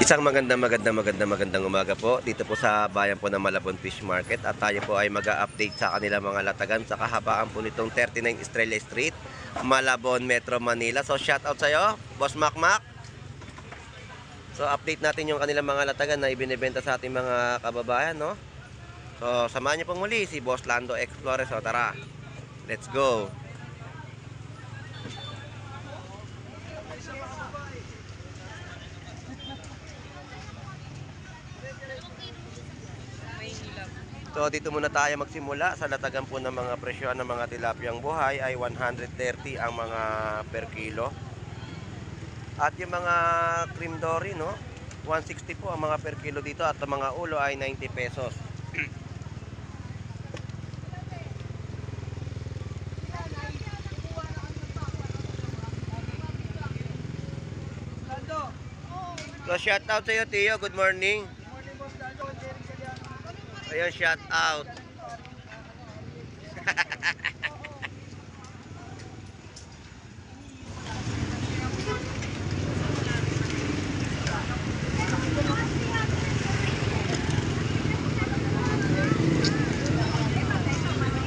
Isang magandang umaga po dito po sa bayan po ng Malabon Fish Market, at tayo po ay mag-a-update sa kanila mga latagan sa kahabaan po nitong 39 Estrella Street, Malabon, Metro Manila. So shout out sa iyo, Boss Macmac. So update natin yung kanilang mga latagan na ibinebenta sa ating mga kababayan, no? So samahan niyo pong muli si Boss Lando Explorer. So tara, let's go. So dito muna tayo magsimula sa latagan po ng mga presyo ng mga tilapiyang buhay ay 130 ang mga per kilo. At yung mga cream dory, no, 160 po ang mga per kilo dito, at ang mga ulo ay 90 pesos. So shout out sa iyo, Tio. Good morning. Ayun, shout out.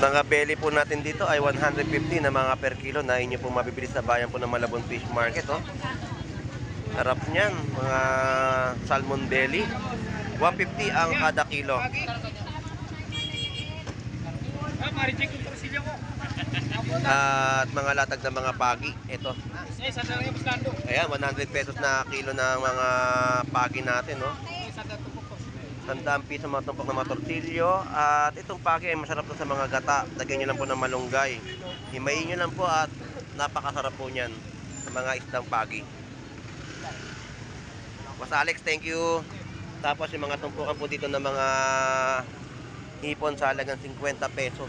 Mga belly po natin dito ay 150 na mga per kilo na inyo po mabibili sa bayan po ng Malabon Fish Market, oh. Harap niyan, mga salmon belly, 150 ang kada kilo. At mga latag ng mga pagi, ito. Ayan, 100 pesos na kilo ng mga pagi natin, no? 100 piso mga tumpok na mga tortilyo. At itong pagi ay masarap to sa mga gata. Lagyan nyo lang po ng malunggay. Himayin nyo lang po at napakasarap po niyan sa mga isdang pagi. Boss Alex, thank you. Tapos yung mga tumpukan po dito ng mga hipon sa halagang 50 pesos.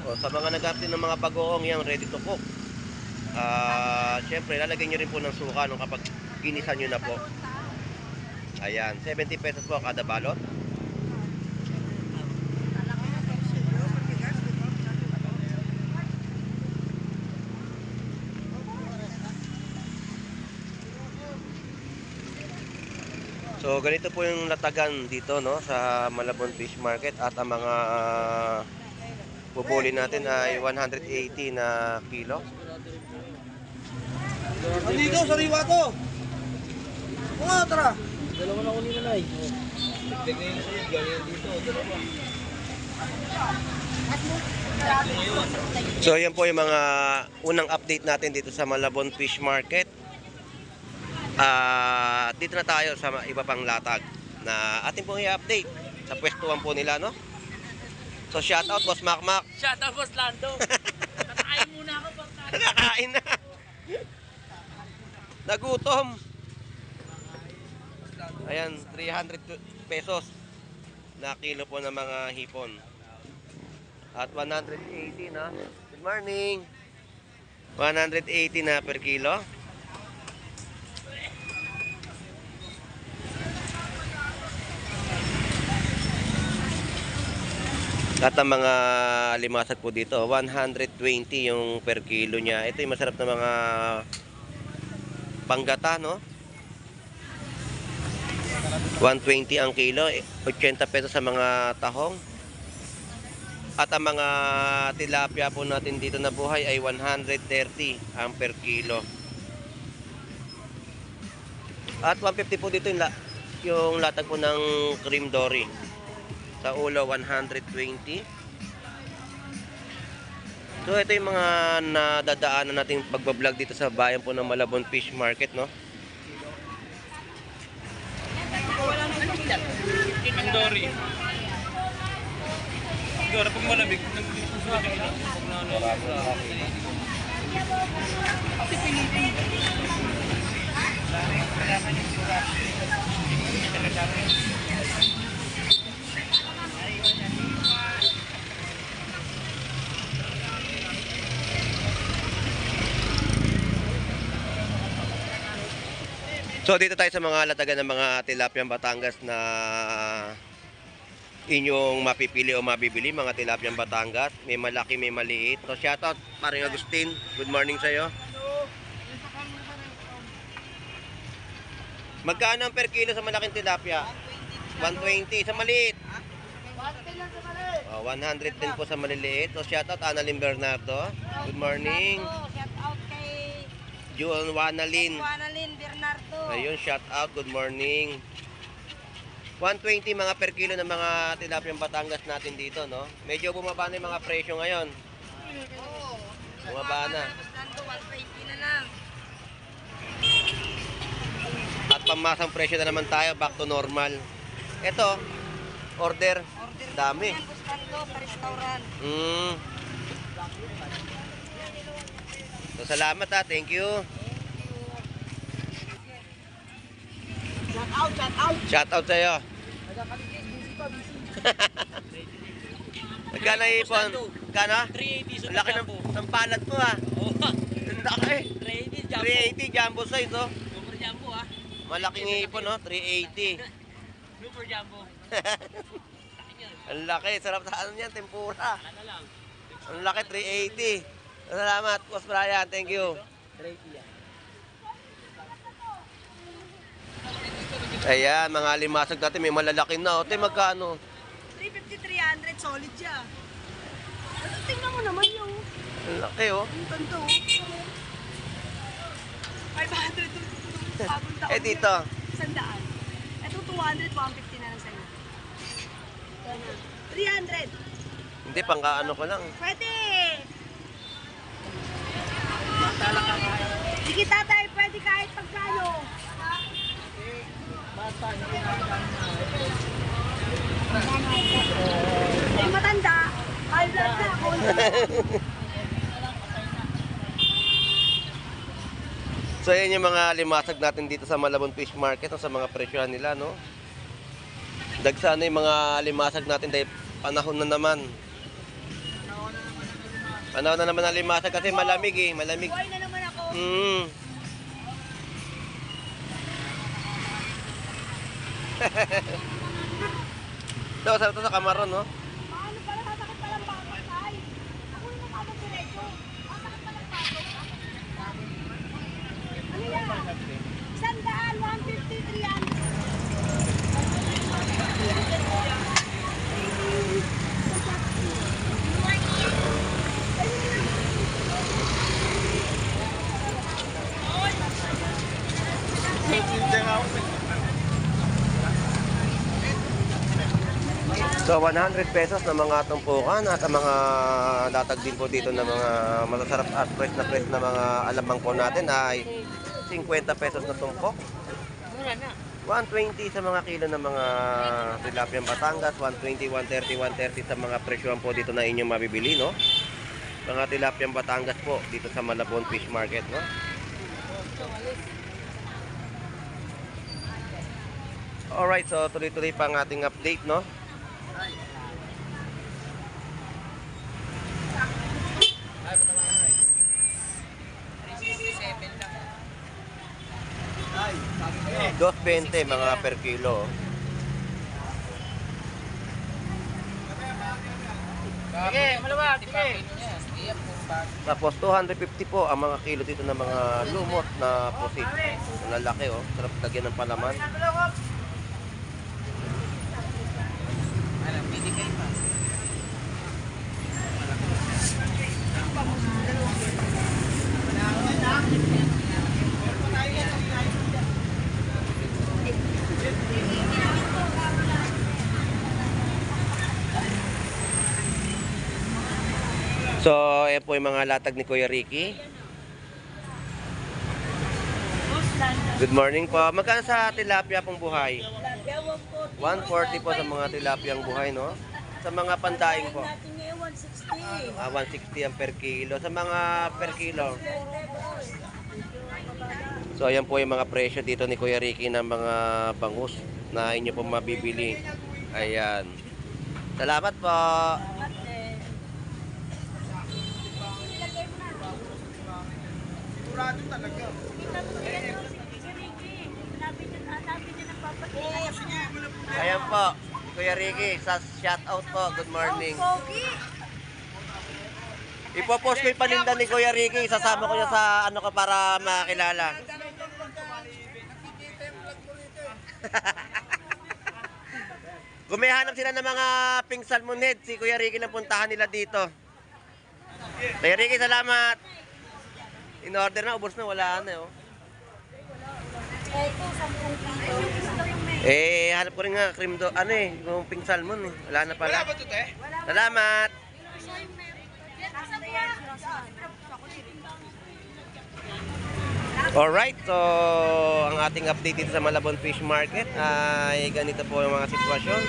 O, sa mga nag-update ng mga bagoong yan, ready to cook. Siyempre, lalagyan nyo rin po ng suka nung kapag ginisan nyo na po. Ayan, 70 pesos po kada balot. So ganito po yung latagan dito, no, sa Malabon Fish Market, at ang mga bubuli natin ay 180 na kilo. Dito, sariwa to. Mga tara. Dalawa na uli na lang. Tignan nyo sa'yo, ganyan dito. Dalawa. So yan po yung mga unang update natin dito sa Malabon Fish Market. Dito na tayo sa iba pang latag na ating pong i-update sa pwestuhan po nila, no? So shout out Boss Macmac. Shout out, Boss Lando. Kakain muna ako pag Nakakain na. Nagutom. Ayan, 300 pesos na kilo po ng mga hipon. At 180 na. Good morning. 180 na per kilo. At ang mga limasag po dito, 120 yung per kilo niya. Ito yung masarap na mga panggata, no? 120 ang kilo, 80 pesos sa mga tahong. At ang mga tilapia po natin dito na buhay ay 130 ang per kilo. At 150 po dito yung latag po ng cream dory. Sa ulo, 120. So ito yung mga nadadaanan nating pagbablog dito sa bayan po ng Malabon Fish Market, no? Mandori. Siguro pag malamig, nagsusunod yung ilang pag So dito tayo sa mga latagan ng mga tilapiyang Batangas na inyong mapipili o mabibili, mga tilapiyang Batangas. May malaki, may maliit. So shoutout paring Agustin, good morning sa iyo. Magkano ang per kilo sa malaking tilapia? 120 sa maliit. 100 din po sa maliliit. So shoutout Annalyn Bernardo. Good morning. Shout out kay Juan Wanalyn. Juanalyn Bernardo. Ayun, shoutout. Good morning. 120 mga per kilo ng mga tilapiyang Batangas natin dito, no? Medyo bumaba na yung mga presyo ngayon. Bumaba na. Lando, 120 na lang. At pamasang presyo na naman tayo, back to normal. Ito, order. Dami. Yan, Lando, sa restaurant. So, salamat ha. Thank you. Shout out, shout out. Shoutout sa'yo. Magkano ipon? Magkano? 380 Ang laki ng palad mo ha. Ang laki. 380 jumbo size oh. Super jumbo ah. Malaking ipon no, 380. Super jumbo. Ang laki, sarap sa ano yan, tempura. Ano lang. Ang laki, 380. Salamat, Boss Brian, thank you. 380 yan. Ayan, mga limasag natin, may malalaki na. Ote, magkano? 350, 300, solid siya. Ano, tingnan mo naman yung Ang laki oh. tanto. 500 to bagong taon. Eh dito, 100. Ito 200, 150 na lang sa'yo. 300. hindi, pangkaano ko lang. Pwede! Sige tatay, pwede kahit pagkano. Ay matanda. Ay blood na ako. So yan yung mga limasag natin dito sa Malabon Fish Market, sa mga presyohan nila, no? Dagsana yung mga limasag natin dahil panahon na naman. Panahon na naman ang limasag kasi malamig eh, malamig. Buhay na naman ako. Ito, sarap to sa kamaron, no? Paano pala sasakit palang bakit ay? Ako yung nakabot diretso. Sasakit palang bakit. Ano yan? 100 pesos na mga tumpukan at ang mga latag din po dito na mga masasarap at fresh na mga alamang po natin ay 50 pesos na tumpok. Mura na. 120 sa mga kilo ng mga tilapiyang Batangas, 120, 130, 130 sa mga presyohan po dito na inyong mabibili, no? Mga tilapiyang Batangas po dito sa Malabon Fish Market, no? Alright, so tuloy-tuloy pa ang ating update, no? $2.20 mga per kilo. Sige, maluwag. Sige. Tapos 250 po ang mga kilo dito ng mga lumot na pusit. Ang lalaki oh, sarap lagyan ng palaman. So, ayan po yung mga latag ni Kuya Ricky. Good morning po. Magkano sa tilapia pong buhay? 140 po sa mga tilapiyang buhay, no? Sa mga pandaing po. 160 ang per kilo. Sa mga per kilo. So, ayan po yung mga presyo dito ni Kuya Ricky ng mga bangus na inyo po mabibili. Ayan. Salamat po. Kurado talaga. Ayan po, Kuya Ricky, sa shoutout po. Good morning. Ipopost ko yung paninda ni Kuya Ricky. Isasama ko niya sa ano ka para makilala. Kung may hanap sila ng mga pink salmon head, si Kuya Ricky lang puntahan nila dito. Kuya Ricky, salamat. In order na, ubos na, wala na oh. Ito, 10 kilo. Hanap ko rin nga cream do, yung pink salmon eh. Wala na pala. Wala ba ito, te? Salamat. Alright, so ang ating update dito sa Malabon Fish Market ay ganito po yung mga sitwasyon.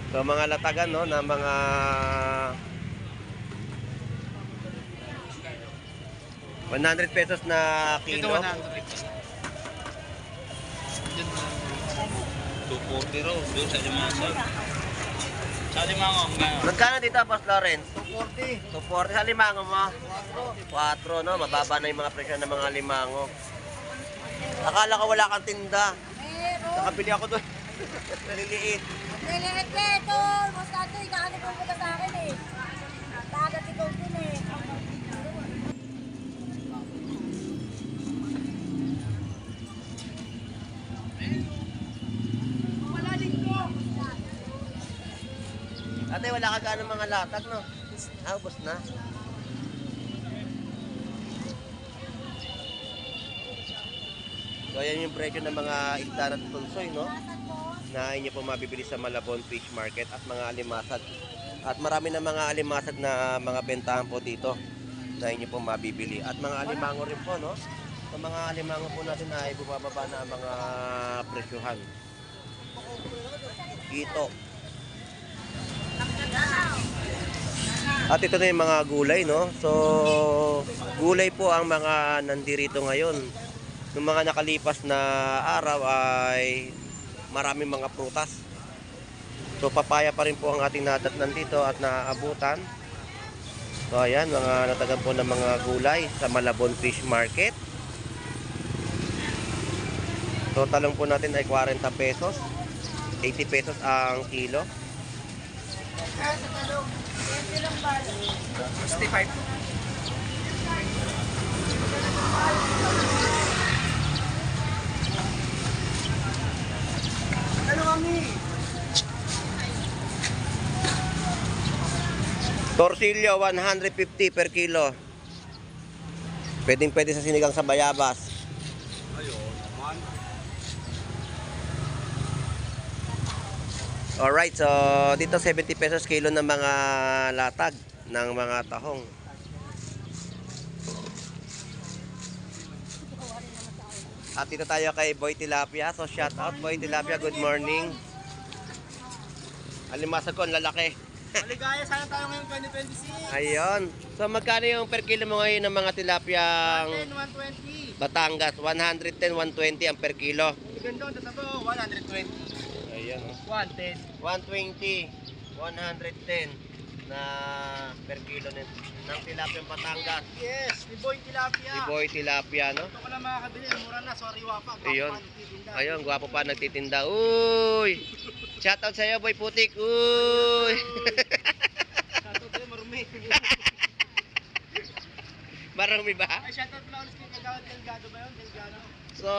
So mga latagan no, na mga ₱100 na kilo. 240 raw, doon sa limango. Sa limango, Magkano dito, Boss Lawrence? 240. 240 sa limango mo? 4, no? Mababa na yung mga presyo ng mga limango. Akala ko wala kang tinda. Meron. Nakabili ako doon. Naliliit. Nililit na ito. Basta ito, ikakanip mo punta sa akin eh. Dagat ikaw din eh. Wala din po. Ate, wala ka gaano mga latag, no? Ubos na. So, ayan yung presyo ng mga isda na tunsoy, no? Na inyo po mabibili sa Malabon Fish Market at mga alimasag. At marami na mga alimasag na mga bentahan po dito na inyo po mabibili. At mga alimango rin po, no? Sa mga alimango po natin ay bumababa na ang mga presyuhan. Ito. At ito na yung mga gulay, no? So, gulay po ang mga nandirito ngayon. Noong mga nakalipas na araw ay maraming mga prutas. So, papaya pa rin po ang ating nadatnan dito at naaabutan. So, ayan, mga natagan po ng mga gulay sa Malabon Fish Market. So, talong po natin ay 40 pesos. 80 pesos ang kilo. 65. Ano kami? Torsilyo, 150 per kilo. Pwede sa sinigang sa bayabas. Alright, so dito 70 pesos kilo ng mga latag ng mga tahong. At dito tayo kay Boy Tilapia. So shout out Boy Tilapia, good morning. Alimasag ko, ang lalaki. Maligaya sana tayo ngayong 2026. Ayun. So magkano yung per kilo mo ngayon ng mga tilapiyang 110, 120. Batangas? 110, 120 ang per kilo. Ganda ang tatabo, 120. Ayun. 110. 120, 110 na per kilo ng tilapiyang Batangas. Yes, ni Boy Tilapia. Si Boy Tilapia, no? Ito ko lang makakabili, mura na, sorry wapa. Ayun. Ayun, gwapo pa nagtitinda. Uy! Shoutout sa'yo, Boy Putik. Uy! Shoutout sa'yo, marumi. Marami ba? Ay, shoutout pala ulit kay Kagawad Delgado ba yun? Delgado. So,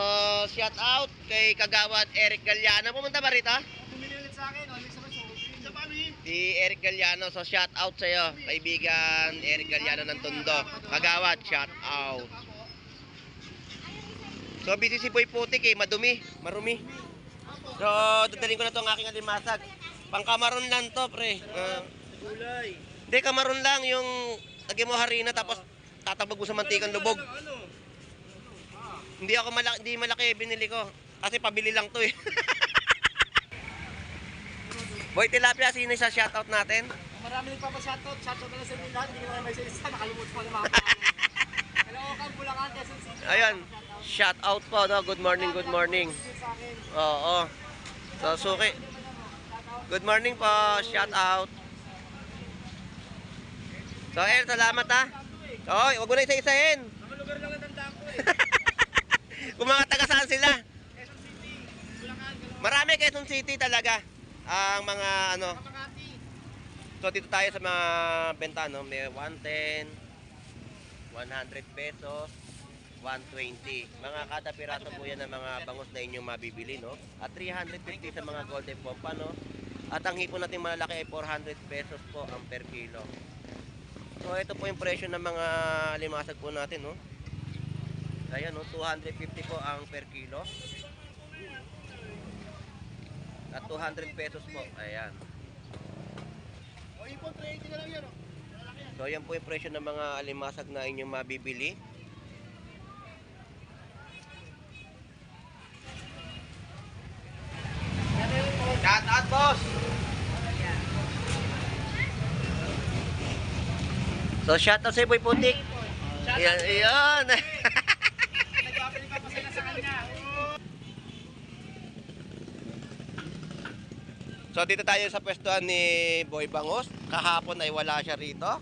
shoutout kay Kagawad Eric Galliano. Pumunta ba rito? Bumili ulit sa akin, ulit sa maso. Sa paano yun? Si Eric Galliano. So, shoutout sa'yo, kaibigan Eric Galliano ng Tondo. Kagawad, shoutout. So, busy si Boy Putik eh. Madumi, marumi. So, dadaling ko na to ang aking alimasag. Pangkamaron lang to, pre. Gulay. Hindi, kamaron lang yung lagyan mo harina tapos tatabag mo sa mantikang lubog. Ano? Hindi malaki binili ko. Kasi pabili lang to eh. Boy Tilapia, sino sa shoutout natin? Marami nagpapa-shoutout. Shoutout na lang sa inyo lahat. Hindi ko na may isa. Nakalimutan ko na mga pangalan. Hello, Kang Bulacan, Quezon City. Ayun, shoutout po, no? Good morning, good morning. Sa akin. Oo. So, Suki. Good morning po, shoutout. So, ayun, salamat ha. Oy, wag mo na isa-isahin. Mga lugar lang natandaan ko eh. Kung mga taga saan sila. Quezon City, Bulacan, Marami Quezon City talaga. Ang mga ano. Makati. So dito tayo sa mga benta no, may 110, 100 pesos, 120. Mga kada piraso po yan ng mga bangus na inyong mabibili, no? At 350 sa mga golden pompa, no? At ang hipon natin malalaki ay 400 pesos po ang per kilo. So ito po yung presyo ng mga limasag po natin, no? Ayan, no? 250 po ang per kilo. At 200 pesos po. Ayan. O, ipon 380 na lang yan, oh. So yan po yung presyo ng mga alimasag na inyong mabibili. Shout out, boss! So shout out sa Boy Putik. Yan, yan. Nagpapalik pa sila sa kanya. So dito tayo sa pwestuhan ni Boy Bangus. Kahapon ay wala siya rito.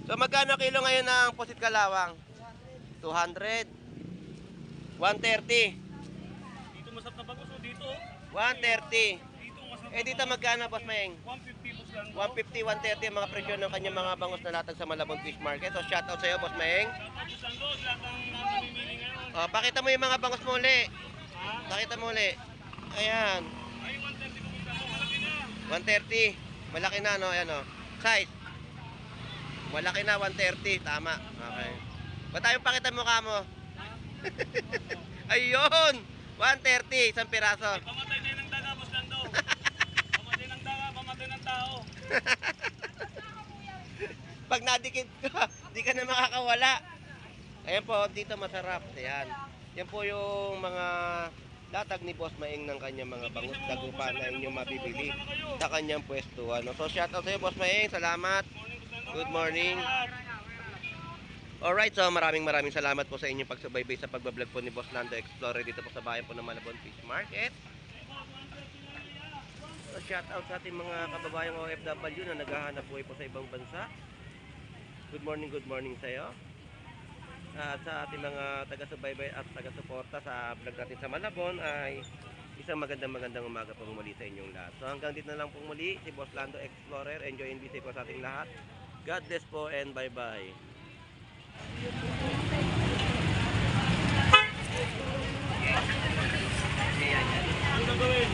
So magkano kilo ngayon ng pusit kalawang? 200. 130. Dito masap na bagus o dito. 130. Dito masap. Eh dito magkano, Boss Mayeng? 150 boss lang. 150, 130 ang mga presyo ng kanyang mga bangus na latag sa Malabon Fish Market. So shout out sa iyo, Boss Mayeng. Tapos ang dos, lahat ng namimili ngayon. Oh, pakita mo yung mga bangus mo uli. Pakita mo uli. Ayan. Ay, 130 ko kita mo, malaki na. 130. Malaki na, no? Ayan, oh. Size. Malaki na, 130. Tama. Okay. Ba't tayong pakita mukha mo? Ayun! 130, isang piraso. Pamatay tayo ng daga, boss lang daw. Pamatay ng daga, pamatay ng tao. Pag nadikit ka, di ka na makakawala. Ayan po, dito masarap. Ayan. Yan po yung mga latag ni Boss Maeng ng kanyang mga bangus dagupan na inyong mabibili sa kanyang pwesto. Ano? So shout out sa iyo, Boss Maeng. Salamat. Good morning. Alright, so maraming salamat po sa inyong pagsubaybay sa pagbablog po ni Boss Lando Explorer dito po sa bayan po ng Malabon Fish Market. So shout out sa ating mga kababayang OFW na naghahanap buhay po sa ibang bansa. Good morning sa iyo. At sa ating mga taga-subaybay at taga-suporta sa vlog natin sa Malabon ay isang magandang umaga po muli sa inyong lahat. So hanggang dito na lang po muli si Boss Lando Explorer. Enjoy and be safe po sa ating lahat. God bless po and bye-bye. Ano gagawin?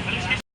Alis